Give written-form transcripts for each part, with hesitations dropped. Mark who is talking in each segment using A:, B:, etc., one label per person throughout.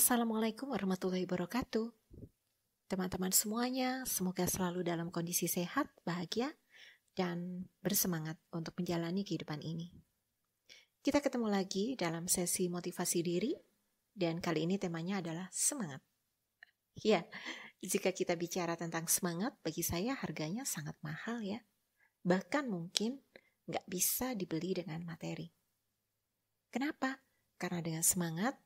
A: Assalamualaikum warahmatullahi wabarakatuh. Teman-teman semuanya, semoga selalu dalam kondisi sehat, bahagia, dan bersemangat untuk menjalani kehidupan ini. Kita ketemu lagi dalam sesi motivasi diri, dan kali ini temanya adalah semangat. Ya, jika kita bicara tentang semangat, bagi saya harganya sangat mahal ya. Bahkan mungkin nggak bisa dibeli dengan materi. Kenapa? Karena dengan semangat,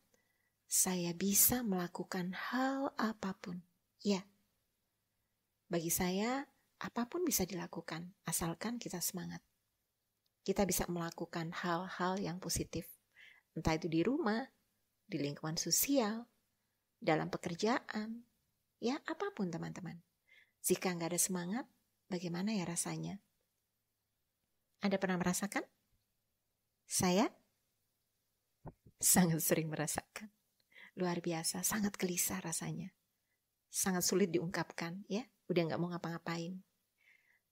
A: saya bisa melakukan hal apapun. Ya, bagi saya apapun bisa dilakukan asalkan kita semangat. Kita bisa melakukan hal-hal yang positif. Entah itu di rumah, di lingkungan sosial, dalam pekerjaan, ya apapun teman-teman. Jika nggak ada semangat, bagaimana ya rasanya? Anda pernah merasakan? Saya sangat sering merasakan. Luar biasa, sangat gelisah rasanya. Sangat sulit diungkapkan ya, udah gak mau ngapa-ngapain.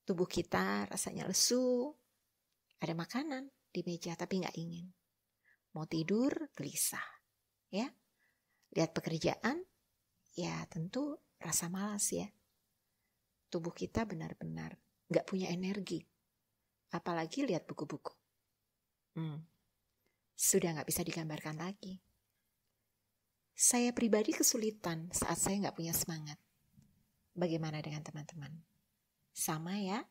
A: Tubuh kita rasanya lesu, ada makanan di meja tapi gak ingin. Mau tidur, gelisah. Ya, lihat pekerjaan, ya tentu rasa malas ya. Tubuh kita benar-benar gak punya energi. Apalagi lihat buku-buku. Sudah gak bisa digambarkan lagi. Saya pribadi kesulitan saat saya nggak punya semangat. Bagaimana dengan teman-teman? Sama ya?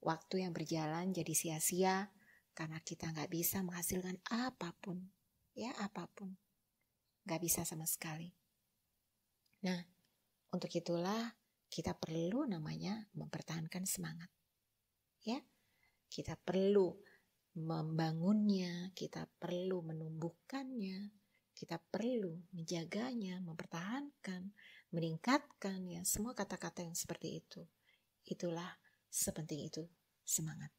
A: Waktu yang berjalan jadi sia-sia karena kita nggak bisa menghasilkan apapun. Ya apapun. Nggak bisa sama sekali. Nah, untuk itulah kita perlu namanya mempertahankan semangat. Ya, kita perlu membangunnya, kita perlu menumbuhkannya. Kita perlu menjaganya, mempertahankan, meningkatkan ya semua kata-kata yang seperti itu. Itulah sepenting itu semangat.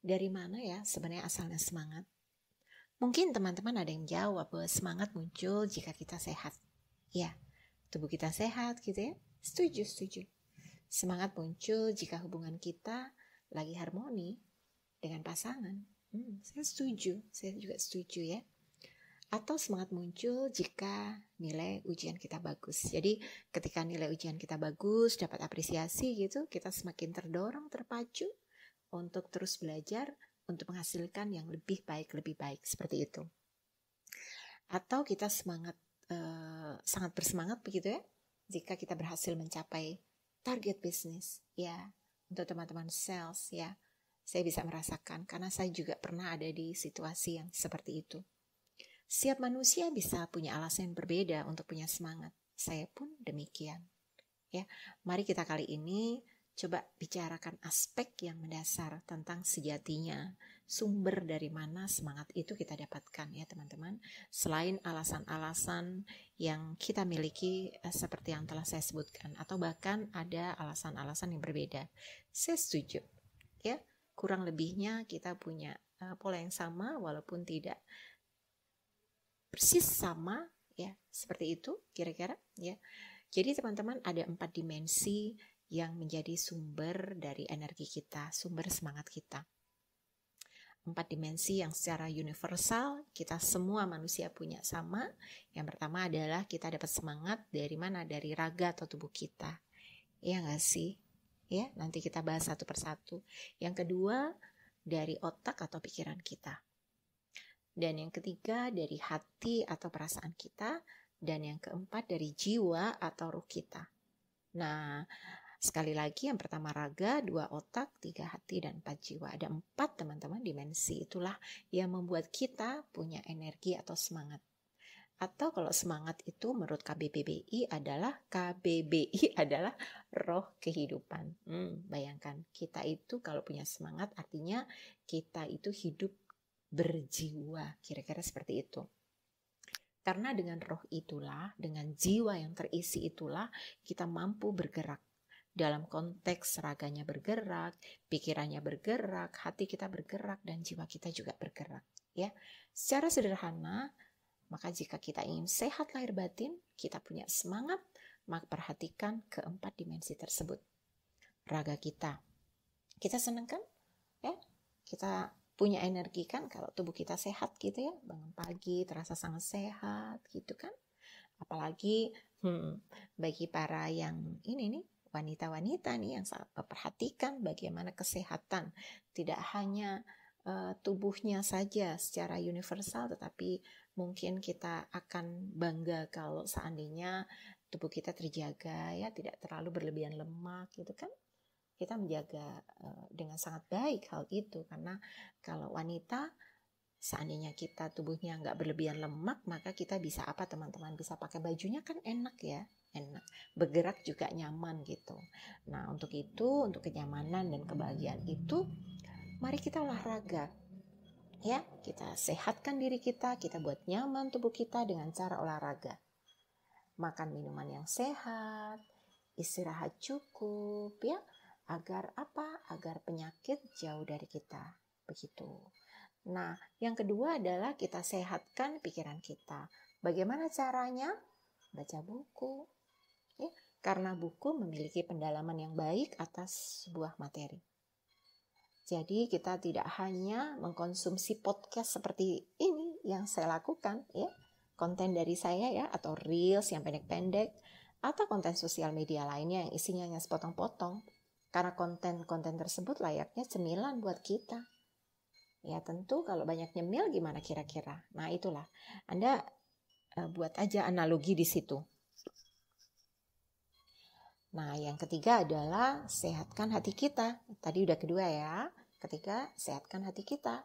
A: Dari mana ya sebenarnya asalnya semangat? Mungkin teman-teman ada yang jawab bahwa semangat muncul jika kita sehat. Ya, tubuh kita sehat gitu ya. Setuju. Semangat muncul jika hubungan kita lagi harmoni dengan pasangan. Saya juga setuju ya. Atau semangat muncul jika nilai ujian kita bagus. Jadi ketika nilai ujian kita bagus, dapat apresiasi gitu, kita semakin terdorong, terpacu untuk terus belajar, untuk menghasilkan yang lebih baik, seperti itu. Atau kita sangat bersemangat begitu ya, jika kita berhasil mencapai target bisnis, ya, untuk teman-teman sales ya, saya bisa merasakan karena saya juga pernah ada di situasi yang seperti itu. Setiap manusia bisa punya alasan yang berbeda untuk punya semangat. Saya pun demikian. Ya, mari kita kali ini coba bicarakan aspek yang mendasar tentang sejatinya, sumber dari mana semangat itu kita dapatkan ya teman-teman. Selain alasan-alasan yang kita miliki seperti yang telah saya sebutkan, atau bahkan ada alasan-alasan yang berbeda. Saya setuju. Ya, kurang lebihnya kita punya pola yang sama walaupun tidak persis sama ya, seperti itu kira-kira ya. Jadi teman-teman ada 4 dimensi yang menjadi sumber dari energi kita, sumber semangat kita. 4 dimensi yang secara universal kita semua manusia punya sama. Yang pertama adalah kita dapat semangat dari mana? Dari raga atau tubuh kita. Iya nggak sih? Ya, nanti kita bahas satu persatu. Yang kedua dari otak atau pikiran kita. Dan yang ketiga dari hati atau perasaan kita. Dan yang keempat dari jiwa atau ruh kita. Nah, sekali lagi yang pertama raga, 2 otak, 3 hati, dan 4 jiwa. Ada 4 teman-teman dimensi. Itulah yang membuat kita punya energi atau semangat. Atau kalau semangat itu menurut KBBI adalah roh kehidupan. Bayangkan kita itu kalau punya semangat artinya kita itu hidup berjiwa, kira-kira seperti itu. Karena dengan roh itulah, dengan jiwa yang terisi itulah kita mampu bergerak. Dalam konteks raganya bergerak, pikirannya bergerak, hati kita bergerak, dan jiwa kita juga bergerak. Ya, secara sederhana, maka jika kita ingin sehat lahir batin, kita punya semangat, maka perhatikan keempat dimensi tersebut. Raga kita senang kan? Ya, kita punya energi kan kalau tubuh kita sehat gitu ya, bangun pagi terasa sangat sehat gitu kan. Apalagi bagi para yang ini nih, wanita-wanita nih yang sangat memperhatikan bagaimana kesehatan tidak hanya tubuhnya saja secara universal, tetapi mungkin kita akan bangga kalau seandainya tubuh kita terjaga ya, tidak terlalu berlebihan lemak gitu kan. Kita menjaga dengan sangat baik hal itu, karena kalau wanita seandainya kita tubuhnya nggak berlebihan lemak, maka kita bisa apa teman-teman, bisa pakai bajunya kan enak ya, enak, bergerak juga nyaman gitu. Nah untuk itu, untuk kenyamanan dan kebahagiaan itu, mari kita olahraga ya, kita sehatkan diri kita buat nyaman tubuh kita dengan cara olahraga. Makan minuman yang sehat, istirahat cukup ya, agar apa? Agar penyakit jauh dari kita. Begitu. Nah, yang kedua adalah kita sehatkan pikiran kita. Bagaimana caranya? Baca buku. Ya, karena buku memiliki pendalaman yang baik atas sebuah materi. Jadi kita tidak hanya mengkonsumsi podcast seperti ini yang saya lakukan ya, konten dari saya ya, atau reels yang pendek-pendek, atau konten sosial media lainnya yang isinya hanya sepotong-potong. Karena konten-konten tersebut layaknya cemilan buat kita. Ya tentu kalau banyak nyemil gimana kira-kira? Nah itulah, Anda buat aja analogi di situ. Nah yang ketiga adalah sehatkan hati kita. Tadi udah kedua ya. Ketiga, sehatkan hati kita.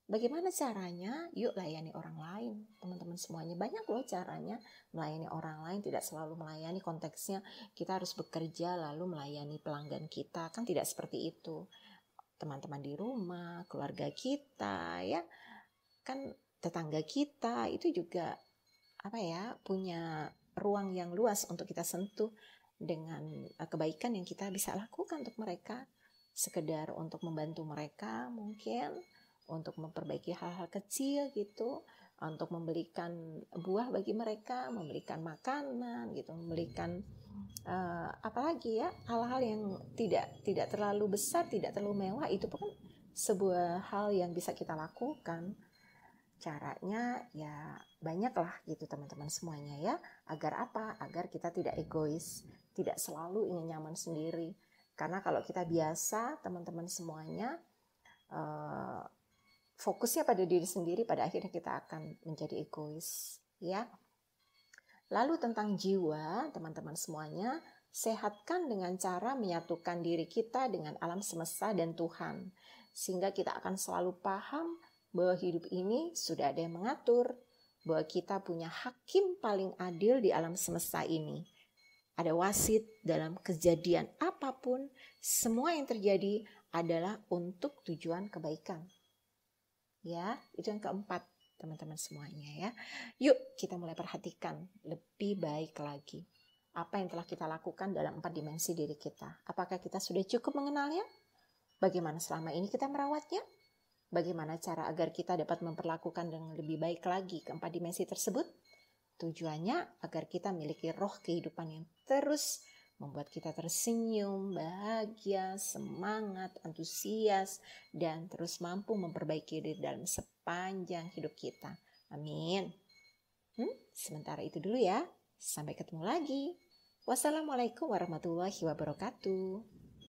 A: Bagaimana caranya? Yuk layani orang lain. Teman-teman semuanya, banyak loh caranya melayani orang lain. Tidak selalu melayani konteksnya kita harus bekerja lalu melayani pelanggan kita. Kan tidak seperti itu. Teman-teman di rumah, keluarga kita ya, kan tetangga kita itu juga punya ruang yang luas untuk kita sentuh dengan kebaikan yang kita bisa lakukan untuk mereka. Sekedar untuk membantu mereka mungkin, untuk memperbaiki hal-hal kecil gitu, untuk membelikan buah bagi mereka, membelikan makanan gitu, membelikan apalagi ya, hal-hal yang tidak terlalu besar, tidak terlalu mewah, itu pun sebuah hal yang bisa kita lakukan. Caranya ya banyak lah gitu teman-teman semuanya ya. Agar apa? Agar kita tidak egois, tidak selalu ingin nyaman sendiri. Karena kalau kita biasa teman-teman semuanya fokusnya pada diri sendiri, pada akhirnya kita akan menjadi egois ya. Lalu tentang jiwa teman-teman semuanya, sehatkan dengan cara menyatukan diri kita dengan alam semesta dan Tuhan. Sehingga kita akan selalu paham bahwa hidup ini sudah ada yang mengatur, bahwa kita punya hakim paling adil di alam semesta ini. Ada wasit dalam kejadian apapun, semua yang terjadi adalah untuk tujuan kebaikan. Ya, itu yang keempat, teman-teman semuanya ya. Yuk kita mulai perhatikan lebih baik lagi apa yang telah kita lakukan dalam 4 dimensi diri kita. Apakah kita sudah cukup mengenalnya? Bagaimana selama ini kita merawatnya? Bagaimana cara agar kita dapat memperlakukan dengan lebih baik lagi ke 4 dimensi tersebut? Tujuannya agar kita memiliki roh kehidupan yang terus membuat kita tersenyum, bahagia, semangat, antusias, dan terus mampu memperbaiki diri dalam sepanjang hidup kita. Amin. Sementara itu dulu ya. Sampai ketemu lagi. Wassalamualaikum warahmatullahi wabarakatuh.